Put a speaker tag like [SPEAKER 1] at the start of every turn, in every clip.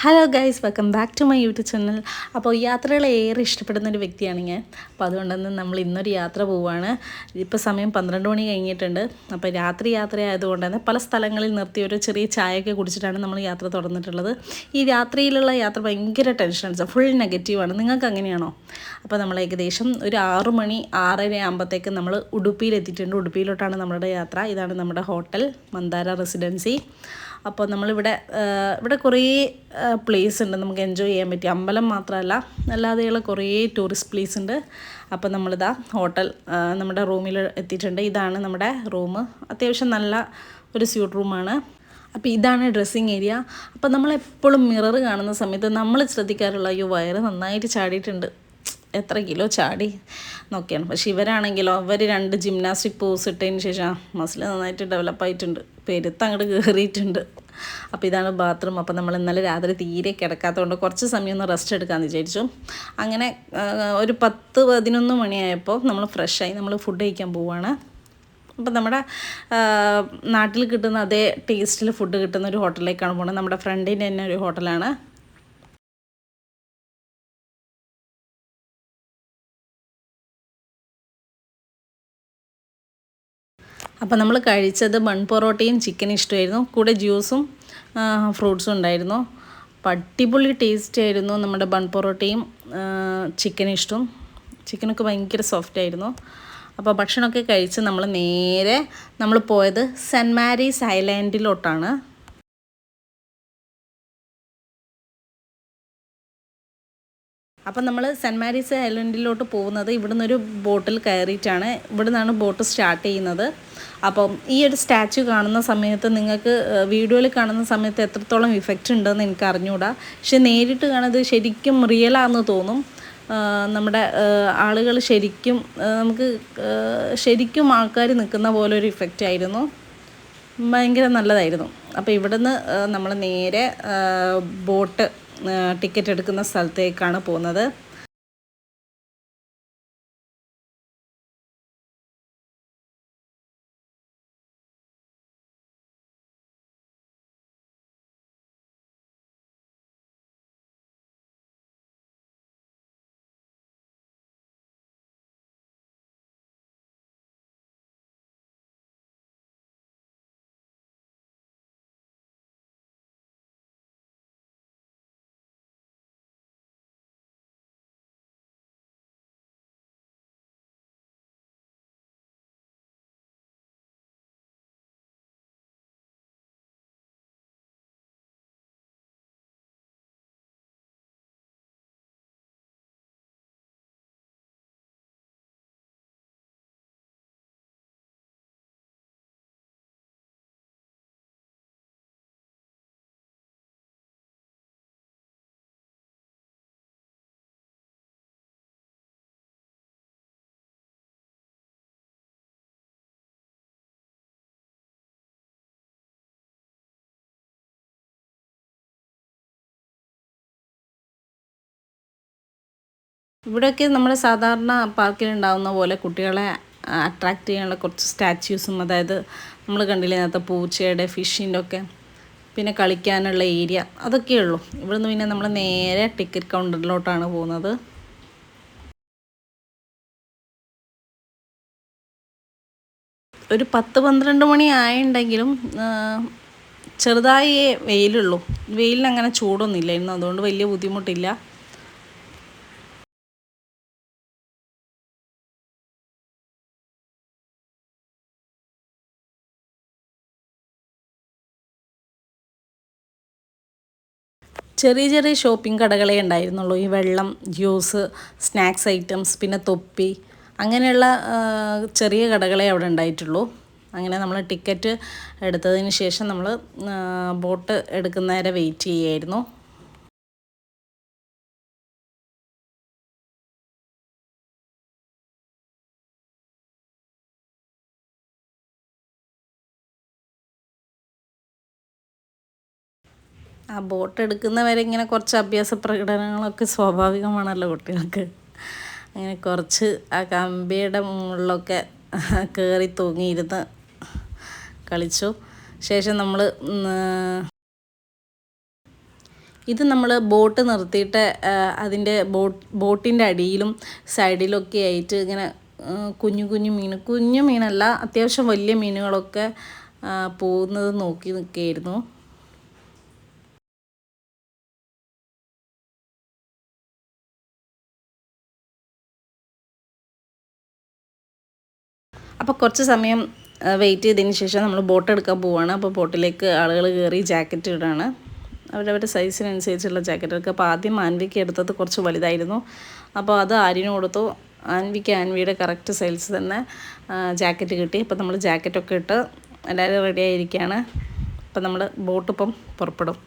[SPEAKER 1] Hello guys, welcome back to my YouTube channel. അപ്പോൾ യാത്രകളെ ഏറെ ഇഷ്ടപ്പെടുന്നൊരു വ്യക്തിയാണ് ഞാൻ. അപ്പോൾ അതുകൊണ്ടുതന്നെ നമ്മൾ ഇന്നൊരു യാത്ര പോവുകയാണ്. ഇപ്പോൾ സമയം 12 മണി കഴിഞ്ഞിട്ടുണ്ട്. അപ്പോൾ യാത്ര ആയതുകൊണ്ട് തന്നെ പല സ്ഥലങ്ങളിൽ നിർത്തി ഒരു ചെറിയ ചായയൊക്കെ കുടിച്ചിട്ടാണ് നമ്മൾ യാത്ര തുടർന്നിട്ടുള്ളത്. ഈ രാത്രിയിലുള്ള യാത്ര ഭയങ്കര ടെൻഷൻസ്, ഫുൾ നെഗറ്റീവാണ്. നിങ്ങൾക്ക് അങ്ങനെയാണോ? അപ്പോൾ നമ്മൾ ഏകദേശം ഒരു 6 മണി 6:30 ആകുമ്പോഴത്തേക്ക് നമ്മൾ ഉടുപ്പിയിലെത്തിയിട്ടുണ്ട്. ഉടുപ്പിയിലോട്ടാണ് നമ്മുടെ യാത്ര. ഇതാണ് നമ്മുടെ ഹോട്ടൽ മന്ദാര റെസിഡൻസി. അപ്പോൾ ഇവിടെ കുറേ പ്ലേസ് ഉണ്ട് നമുക്ക് എൻജോയ് ചെയ്യാൻ പറ്റിയ. അമ്പലം മാത്രമല്ല, അല്ലാതെയുള്ള കുറേ ടൂറിസ്റ്റ് പ്ലേസ് ഉണ്ട്. അപ്പോൾ നമ്മളിതാ ഹോട്ടൽ നമ്മുടെ റൂമിൽ എത്തിയിട്ടുണ്ട്. ഇതാണ് നമ്മുടെ റൂം. അത്യാവശ്യം നല്ല ഒരു സ്യൂട്ട് റൂമാണ്. അപ്പോൾ ഇതാണ് ഡ്രസ്സിങ് ഏരിയ. അപ്പോൾ നമ്മളെപ്പോഴും മിറർ കാണുന്ന സമയത്ത് നമ്മൾ ശ്രദ്ധിക്കാറുള്ള വയറ് നന്നായിട്ട് ചാടിയിട്ടുണ്ട്, എത്ര കിലോ ചാടി നോക്കിയാണ്. പക്ഷെ ഇവരാണെങ്കിലോ, അവർ 2 ജിംനാസ്റ്റിക് പോസ് ഇട്ടതിന് ശേഷം മസിൽ നന്നായിട്ട് ഡെവലപ്പായിട്ടുണ്ട്, പെരുത്ത് അങ്ങോട്ട് കയറിയിട്ടുണ്ട്. അപ്പോൾ ഇതാണ് ബാത്റൂം. അപ്പോൾ നമ്മൾ ഇന്നലെ രാത്രി തീരെ കിടക്കാത്തതുകൊണ്ട് കുറച്ച് സമയം ഒന്ന് റെസ്റ്റ് എടുക്കാമെന്ന് വിചാരിച്ചു. അങ്ങനെ ഒരു 10-11 മണിയായപ്പോൾ നമ്മൾ ഫ്രഷായി നമ്മൾ ഫുഡ് കഴിക്കാൻ പോവുകയാണ്. അപ്പം നമ്മുടെ നാട്ടിൽ കിട്ടുന്ന അതേ ടേസ്റ്റിൽ ഫുഡ് കിട്ടുന്ന ഒരു ഹോട്ടലിലേക്കാണ് പോകുന്നത്. നമ്മുടെ ഫ്രണ്ടിൻ്റെ തന്നെ ഒരു ഹോട്ടലാണ്. അപ്പോൾ നമ്മൾ കഴിച്ചത് ബൺ പൊറോട്ടയും ചിക്കൻ ഇഷ്ടമായിരുന്നു, കൂടെ ജ്യൂസും ഫ്രൂട്ട്സും ഉണ്ടായിരുന്നു. അപ്പോൾ അടിപൊളി ടേസ്റ്റ് ആയിരുന്നു നമ്മുടെ ബൺ പൊറോട്ടയും ചിക്കൻ ഇഷ്ടവും. ചിക്കനൊക്കെ ഭയങ്കര സോഫ്റ്റ് ആയിരുന്നു. അപ്പോൾ ഭക്ഷണമൊക്കെ കഴിച്ച് നമ്മൾ പോയത് സെൻറ്റ് മാരീസ് ഐലാൻഡിലോട്ടാണ്. അപ്പം നമ്മൾ സെൻറ്റ് മാരീസ് ഐലൻഡിലോട്ട് പോകുന്നത് ഇവിടെ നിന്നൊരു ബോട്ടിൽ കയറിയിട്ടാണ്. ഇവിടെ നിന്നാണ് ബോട്ട് സ്റ്റാർട്ട് ചെയ്യുന്നത്. അപ്പം ഈ ഒരു സ്റ്റാച്ചു കാണുന്ന സമയത്ത് നിങ്ങൾക്ക് വീഡിയോയിൽ കാണുന്ന സമയത്ത് എത്രത്തോളം ഇഫക്റ്റ് ഉണ്ടെന്ന് എനിക്ക് അറിഞ്ഞുകൂടാ. പക്ഷെ നേരിട്ട് കാണുന്നത് ശരിക്കും റിയലാണെന്ന് തോന്നും. നമ്മുടെ ആളുകൾ ശരിക്കും ആൾക്കാർ നിൽക്കുന്ന പോലെ ഒരു ഇഫക്റ്റ് ആയിരുന്നു. ഭയങ്കര നല്ലതായിരുന്നു. അപ്പോൾ ഇവിടുന്ന് നമ്മൾ നേരെ ബോട്ട് ടിക്കറ്റ് എടുക്കുന്ന സ്ഥലത്തേക്കാണ് പോകുന്നത്. ഇവിടെയൊക്കെ നമ്മൾ സാധാരണ പാർക്കിലുണ്ടാകുന്ന പോലെ കുട്ടികളെ അട്രാക്റ്റ് ചെയ്യാനുള്ള കുറച്ച് സ്റ്റാച്യൂസും, അതായത് നമ്മൾ കണ്ടില്ലേ നേരത്തെ പൂച്ചയുടെ, ഫിഷിൻ്റെ ഒക്കെ, പിന്നെ കളിക്കാനുള്ള ഏരിയ, അതൊക്കെയേ ഉള്ളൂ. ഇവിടുന്ന് പിന്നെ നമ്മൾ നേരെ ടിക്കറ്റ് കൗണ്ടറിലോട്ടാണ് പോകുന്നത്. ഒരു 10-12 മണി ആയിട്ടുണ്ടെങ്കിലും ചെറുതായി വെയിലുള്ളൂ. വെയിലിന് അങ്ങനെ ചൂടൊന്നുമില്ലായിരുന്നു, അതുകൊണ്ട് വലിയ ബുദ്ധിമുട്ടില്ല. ചെറിയ ചെറിയ ഷോപ്പിംഗ് കടകളേ ഉണ്ടായിരുന്നുള്ളൂ. ഈ വെള്ളം, ജ്യൂസ്, സ്നാക്സ് ഐറ്റംസ്, പിന്നെ തൊപ്പി, അങ്ങനെയുള്ള ചെറിയ കടകളേ അവിടെ ഉണ്ടായിട്ടുള്ളൂ. അങ്ങനെ നമ്മൾ ടിക്കറ്റ് എടുത്തതിന് ശേഷം നമ്മൾ ബോട്ട് എടുക്കുന്നവരെ വെയിറ്റ് ചെയ്യായിരുന്നു. ആ ബോട്ട് എടുക്കുന്നവരെ ഇങ്ങനെ കുറച്ച് അഭ്യാസ പ്രകടനങ്ങളൊക്കെ സ്വാഭാവികമാണല്ലോ കുട്ടികൾക്ക്. അങ്ങനെ കുറച്ച് ആ കമ്പിയുടെ മുകളിലൊക്കെ കയറി തൂങ്ങിയിരുന്ന് കളിച്ചു. ശേഷം നമ്മൾ ഇത് നമ്മൾ ബോട്ട് നിർത്തിയിട്ട് അതിൻ്റെ ബോട്ടിൻ്റെ അടിയിലും സൈഡിലൊക്കെ ആയിട്ട് ഇങ്ങനെ കുഞ്ഞു മീനല്ല, അത്യാവശ്യം വലിയ മീനുകളൊക്കെ പോകുന്നത് നോക്കി നിൽക്കുകയായിരുന്നു. അപ്പോൾ കുറച്ച് സമയം വെയിറ്റ് ചെയ്തതിന് ശേഷം നമ്മൾ ബോട്ട് എടുക്കാൻ പോവുകയാണ്. അപ്പോൾ ബോട്ടിലേക്ക് ആളുകൾ കയറി ജാക്കറ്റ് ഇടാണ്. അവരവരുടെ സൈസിനനുസരിച്ചുള്ള ജാക്കറ്റ് എടുക്കുക. അപ്പോൾ ആദ്യം ആൻവിക്ക് എടുത്തത് കുറച്ച് വലുതായിരുന്നു, അപ്പോൾ അത് ആര്യന് കൊടുത്തു. ആൻവിയുടെ കറക്റ്റ് സൈസ് തന്നെ ജാക്കറ്റ് കിട്ടി. അപ്പോൾ നമ്മൾ ജാക്കറ്റൊക്കെ ഇട്ട് എല്ലാവരും റെഡി ആയിരിക്കുകയാണ്. അപ്പോൾ നമ്മൾ ബോട്ട് ഇപ്പം പുറപ്പെടും.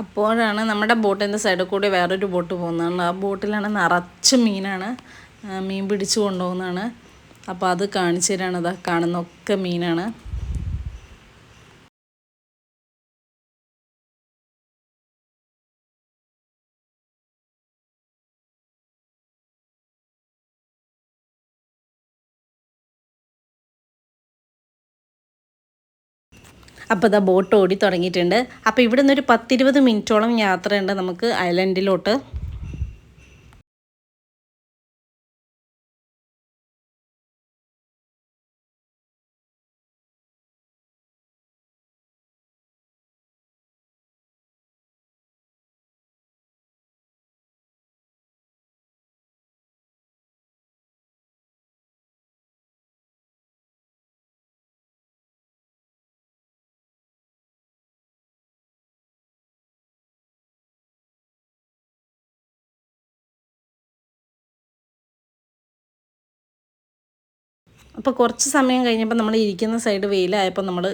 [SPEAKER 1] അപ്പോഴാണ് നമ്മുടെ ബോട്ടിൻ്റെ സൈഡിൽ കൂടി വേറൊരു ബോട്ട് പോകുന്നതാണ്. ആ ബോട്ടിലാണ് നിറച്ച് മീനാണ്, മീൻ പിടിച്ചു കൊണ്ടുപോകുന്നതാണ്. അപ്പോൾ അത് കാണിച്ചു തരാണ്. ഇതാ കാണുന്നൊക്കെ മീനാണ്. അപ്പോൾ ഇതാ ബോട്ട് ഓടി തുടങ്ങിയിട്ടുണ്ട്. അപ്പോൾ ഇവിടെ നിന്നൊരു 10-20 മിനിറ്റോളം യാത്രയുണ്ട് നമുക്ക് ഐലൻഡിലോട്ട്. അപ്പോൾ കുറച്ച് സമയം കഴിഞ്ഞപ്പോൾ നമ്മൾ ഇരിക്കുന്ന സൈഡ് വെയിലായപ്പോൾ നമ്മൾ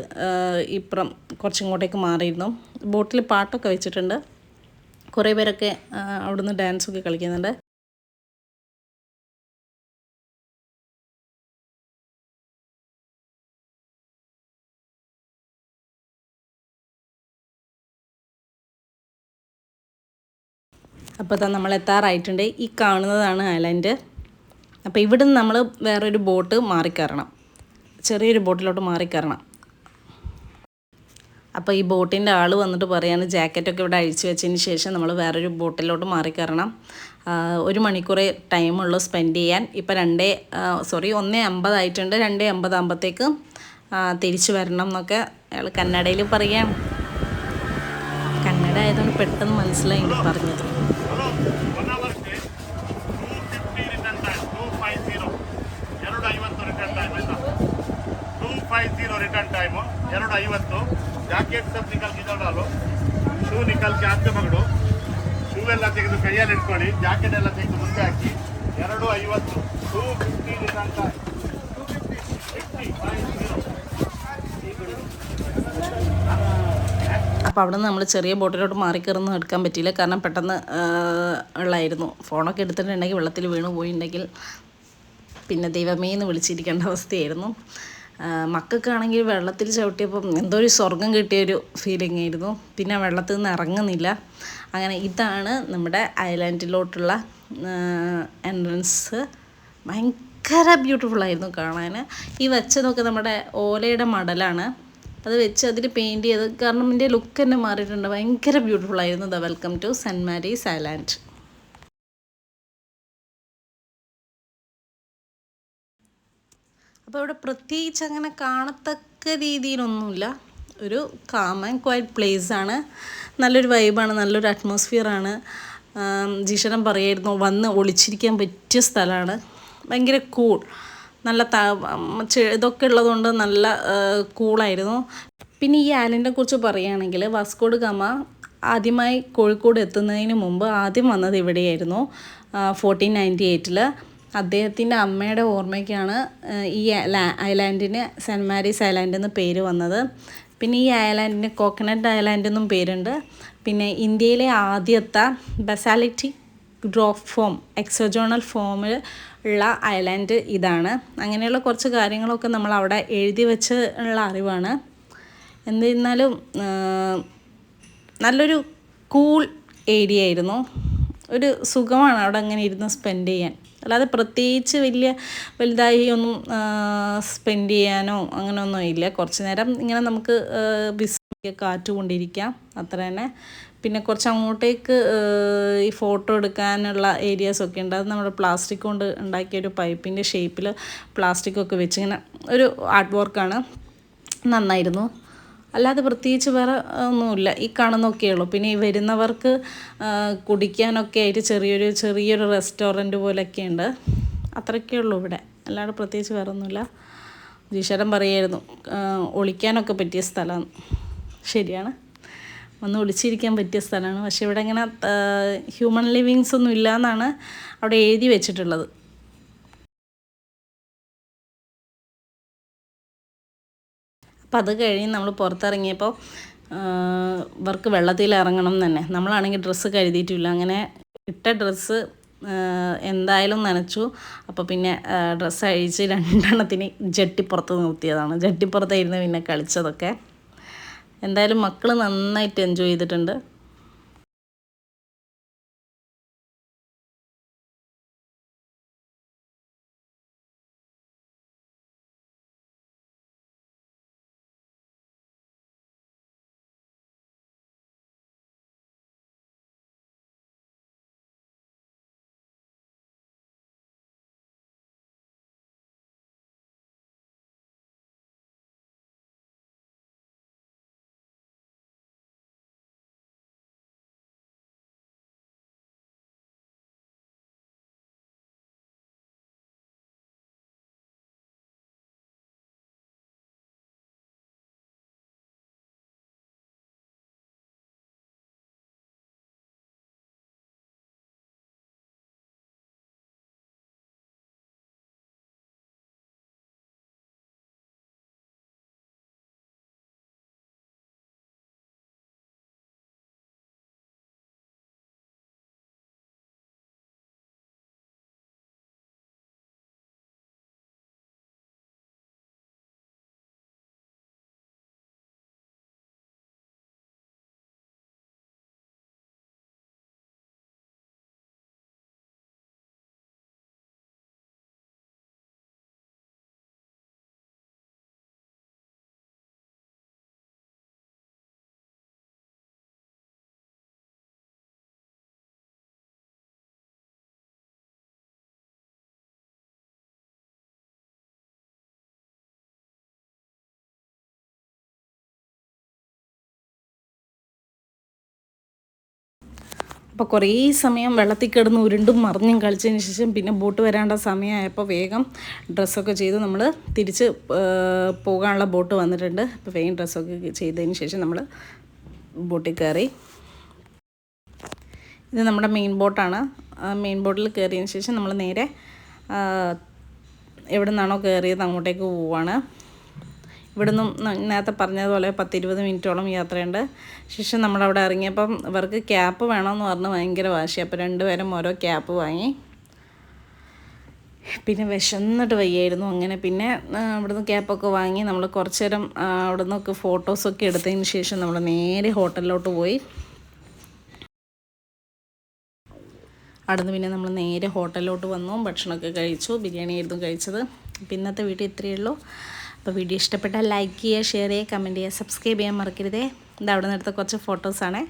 [SPEAKER 1] ഇപ്പുറം കുറച്ചിങ്ങോട്ടേക്ക് മാറിയിരുന്നു. ബോട്ടിൽ പാട്ടൊക്കെ വെച്ചിട്ടുണ്ട്. കുറേ പേരൊക്കെ അവിടുന്ന് ഡാൻസൊക്കെ കളിക്കുന്നുണ്ട്. അപ്പോൾ നമ്മൾ എത്താറായിട്ടുണ്ട്. ഈ കാണുന്നതാണ് ഐലൻഡ്. അപ്പോൾ ഇവിടുന്ന് നമ്മൾ വേറൊരു ബോട്ട് മാറിക്കയറണം, ചെറിയൊരു ബോട്ടിലോട്ട് മാറിക്കയറണം. അപ്പോൾ ഈ ബോട്ടിൻ്റെ ആൾ വന്നിട്ട് പറയാണ് ജാക്കറ്റൊക്കെ ഇവിടെ അഴിച്ചു വെച്ചതിന് ശേഷം നമ്മൾ വേറൊരു ബോട്ടിലോട്ട് മാറിക്കയറണം. 1 മണിക്കൂറേ ടൈമുള്ളൂ സ്പെൻഡ് ചെയ്യാൻ. ഇപ്പോൾ 1:50 ആയിട്ടുണ്ട്. 2:50 ആകുമ്പോഴത്തേക്ക് തിരിച്ചു വരണം എന്നൊക്കെ അയാൾ കന്നഡയിൽ പറയാം. കന്നഡ ആയതുകൊണ്ട് പെട്ടെന്ന് മനസ്സിലായി പറഞ്ഞത്.
[SPEAKER 2] रिटर्न टाइम 2:50 ಜಾಕೆಟ್ सब निकल के डालो शू निकल के हाथ पकड़ो शू ಎಲ್ಲ ತೆಗೆದು ಕೈಯಲ್ಲಿ ಇಟ್ಕೊಳ್ಳಿ ಜಾಕೆಟ್ ಎಲ್ಲ ತೆಗೆದು ಮುಂದೆ ಹಾಕಿ 2:50 2:50 ರಿಟರ್ನ್ ಟೈಮ್ 2:50.
[SPEAKER 1] അപ്പോൾ അവിടെ നിന്ന് നമ്മൾ ചെറിയ ബോട്ടിലോട്ട് മാറിക്കയറൊന്നും എടുക്കാൻ പറ്റിയില്ല, കാരണം പെട്ടെന്ന് വെള്ളമായിരുന്നു. ഫോണൊക്കെ എടുത്തിട്ടുണ്ടെങ്കിൽ വെള്ളത്തിൽ വീണ് പോയിട്ടുണ്ടെങ്കിൽ പിന്നെ ദൈവമേ എന്ന് വിളിച്ചിരിക്കേണ്ട അവസ്ഥയായിരുന്നു. മക്കൾക്കാണെങ്കിൽ വെള്ളത്തിൽ ചവിട്ടിയപ്പം എന്തോ ഒരു സ്വർഗം കിട്ടിയൊരു ഫീലിംഗ് ആയിരുന്നു. പിന്നെ വെള്ളത്തിൽ നിന്ന് ഇറങ്ങുന്നില്ല. അങ്ങനെ ഇതാണ് നമ്മുടെ ഐലൻഡിലോട്ടുള്ള എൻട്രൻസ്. ഭയങ്കര ബ്യൂട്ടിഫുള്ളായിരുന്നു കാണാൻ. ഈ വെച്ചതൊക്കെ നമ്മുടെ ഓലയുടെ മടലാണ്. അത് വെച്ച് അതിൽ പെയിൻറ്റ് ചെയ്ത്, കാരണം ഇതിൻ്റെ ലുക്ക് തന്നെ മാറിയിട്ടുണ്ട്. ഭയങ്കര ബ്യൂട്ടിഫുള്ളായിരുന്നു. The welcome to saint Mary's island. അപ്പോൾ ഇവിടെ പ്രത്യേകിച്ച് അങ്ങനെ കാണത്തക്ക രീതിയിലൊന്നുമില്ല. ഒരു കാം ആൻഡ് ക്വയറ്റ് പ്ലേസാണ്. നല്ലൊരു വൈബാണ്, നല്ലൊരു അറ്റ്മോസ്ഫിയറാണ്. ജീഷണം പറയായിരുന്നു വന്ന് ഒളിച്ചിരിക്കാൻ പറ്റിയ സ്ഥലമാണ്. ഭയങ്കര കൂൾ. നല്ല ഇതൊക്കെ ഉള്ളതുകൊണ്ട് നല്ല കൂളായിരുന്നു. പിന്നെ ഈ ഐലൻഡിനെ കുറിച്ച് പറയുകയാണെങ്കിൽ വാസ്കോ ഡ ഗാമ ആദ്യമായി കോഴിക്കോട് എത്തുന്നതിന് മുമ്പ് ആദ്യം വന്നത് ഇവിടെയായിരുന്നു 1498. അദ്ദേഹത്തിൻ്റെ അമ്മയുടെ ഓർമ്മയ്ക്കാണ് ഈ ഐലാൻഡിന് സെൻറ്റ് മാരീസ് ഐലാൻഡ് എന്ന് പേര് വന്നത്. പിന്നെ ഈ ഐലാൻഡിന് കോക്കനട്ട് ഐലാൻഡ് എന്നും പേരുണ്ട്. പിന്നെ ഇന്ത്യയിലെ ആദ്യത്തെ ബസാലിറ്റിക് റോക്ക് ഫോം എക്സോജോണൽ ഫോമിൽ ഉള്ള ഐലാൻഡ് ഇതാണ്. അങ്ങനെയുള്ള കുറച്ച് കാര്യങ്ങളൊക്കെ നമ്മൾ അവിടെ എഴുതി വെച്ച് ഉള്ള അറിവാണ്. എന്നിരുന്നാലും നല്ലൊരു കൂൾ ഏരിയ ആയിരുന്നു. ഒരു സുഖമാണ് അവിടെ അങ്ങനെ ഇരുന്ന് സ്പെൻഡ് ചെയ്യാൻ. അല്ലാതെ പ്രത്യേകിച്ച് വലുതായി ഒന്നും സ്പെൻഡ് ചെയ്യാനോ അങ്ങനെയൊന്നും ഇല്ല. കുറച്ച് നേരം ഇങ്ങനെ നമുക്ക് കാറ്റ് കൊണ്ടിരിക്കാം, അത്ര തന്നെ. പിന്നെ കുറച്ച് അങ്ങോട്ടേക്ക് ഈ ഫോട്ടോ എടുക്കാനുള്ള ഏരിയാസൊക്കെ ഉണ്ട്. അത് നമ്മുടെ പ്ലാസ്റ്റിക് കൊണ്ട് ഉണ്ടാക്കിയൊരു പൈപ്പിൻ്റെ ഷേപ്പിൽ പ്ലാസ്റ്റിക്കൊക്കെ വെച്ച് ഇങ്ങനെ ഒരു ആർട്ട് വർക്കാണ്. നന്നായിരുന്നു. അല്ലാതെ പ്രത്യേകിച്ച് വേറെ ഒന്നുമില്ല, ഈ കാണുന്നൊക്കെ ഉള്ളൂ. പിന്നെ ഈ വരുന്നവർക്ക് കുടിക്കാനൊക്കെ ആയിട്ട് ചെറിയൊരു റെസ്റ്റോറൻറ്റ് പോലെയൊക്കെ ഉണ്ട്. അത്രയൊക്കെ ഉള്ളൂ ഇവിടെ, അല്ലാതെ പ്രത്യേകിച്ച് വേറെ ഒന്നുമില്ല. ജീഷേട്ടൻ പറയായിരുന്നു ഒളിക്കാനൊക്കെ പറ്റിയ സ്ഥലമാണ്. ശരിയാണ്, ഒന്ന് ഒളിച്ചിരിക്കാൻ പറ്റിയ സ്ഥലമാണ്. പക്ഷെ ഇവിടെ ഇങ്ങനെ ഹ്യൂമൻ ലിവിങ്സ് ഒന്നും ഇല്ല എന്നാണ് അവിടെ എഴുതി വെച്ചിട്ടുള്ളത്. അപ്പം അത് കഴിഞ്ഞ് നമ്മൾ പുറത്തിറങ്ങിയപ്പോൾ ഇവർക്ക് വെള്ളത്തിൽ ഇറങ്ങണം എന്ന് തന്നെ. നമ്മളാണെങ്കിൽ ഡ്രസ്സ് കരുതിയിട്ടില്ല. അങ്ങനെ ഇട്ട ഡ്രസ്സ് എന്തായാലും നനച്ചു. അപ്പോൾ പിന്നെ ഡ്രസ്സ് അഴിച്ച് രണ്ടെണ്ണത്തിന് ജട്ടിപ്പുറത്ത് നിർത്തിയതാണ്. ജട്ടിപ്പുറത്തായിരുന്നു പിന്നെ കളിച്ചതൊക്കെ. എന്തായാലും മക്കൾ നന്നായിട്ട് എൻജോയ് ചെയ്തിട്ടുണ്ട്. അപ്പോൾ കുറേ സമയം വെള്ളത്തിൽ കിടന്ന് ഉരുണ്ടും മറിഞ്ഞും കളിച്ചതിന് ശേഷം പിന്നെ ബോട്ട് വരാനുള്ള സമയമായപ്പോൾ വേഗം ഡ്രസ്സൊക്കെ ചെയ്ത് നമ്മൾ തിരിച്ച് പോകാനുള്ള ബോട്ട് വന്നിട്ടുണ്ട്. അപ്പോൾ വേഗം ഡ്രസ്സൊക്കെ ചെയ്തതിന് ശേഷം നമ്മൾ ബോട്ടിൽ കയറി. ഇത് നമ്മുടെ മെയിൻ ബോട്ടാണ്. മെയിൻ ബോട്ടിൽ കയറിയതിന് ശേഷം നമ്മൾ നേരെ എവിടെ നിന്നാണോ കയറിയത് അങ്ങോട്ടേക്ക് പോവുകയാണ്. ഇവിടെ നിന്നും നേരത്തെ പറഞ്ഞതുപോലെ 10-20 മിനിറ്റോളം യാത്രയുണ്ട്. ശേഷം നമ്മളവിടെ ഇറങ്ങിയപ്പം ഇവർക്ക് ക്യാപ്പ് വേണമെന്ന് പറഞ്ഞ് ഭയങ്കര വാശി. അപ്പോൾ രണ്ടുപേരും ഓരോ ക്യാപ്പ് വാങ്ങി. പിന്നെ വിശന്നിട്ട് വയ്യായിരുന്നു. അങ്ങനെ പിന്നെ അവിടുന്ന് ക്യാപ്പൊക്കെ വാങ്ങി നമ്മൾ കുറച്ച് നേരം അവിടെ നിന്നൊക്കെ ഫോട്ടോസൊക്കെ എടുത്തതിന് ശേഷം നമ്മൾ നേരെ ഹോട്ടലിലോട്ട് പോയി. അവിടുന്ന് പിന്നെ നമ്മൾ നേരെ ഹോട്ടലിലോട്ട് വന്നു, ഭക്ഷണമൊക്കെ കഴിച്ചു. ബിരിയാണി ആയിരുന്നു കഴിച്ചത്. അപ്പോൾ ഇന്നത്തെ വീഡിയോ ഇത്രയേ ഉള്ളൂ. അപ്പോൾ വീഡിയോ ഇഷ്ടപ്പെട്ടാൽ ലൈക്ക് ചെയ്യുക, ഷെയർ ചെയ്യുക, കമൻറ്റ് ചെയ്യുക, സബ്സ്ക്രൈബ് ചെയ്യാൻ മറക്കരുതേ. ഇത് അവിടെ നിന്ന് എടുത്ത കുറച്ച് ഫോട്ടോസാണേ.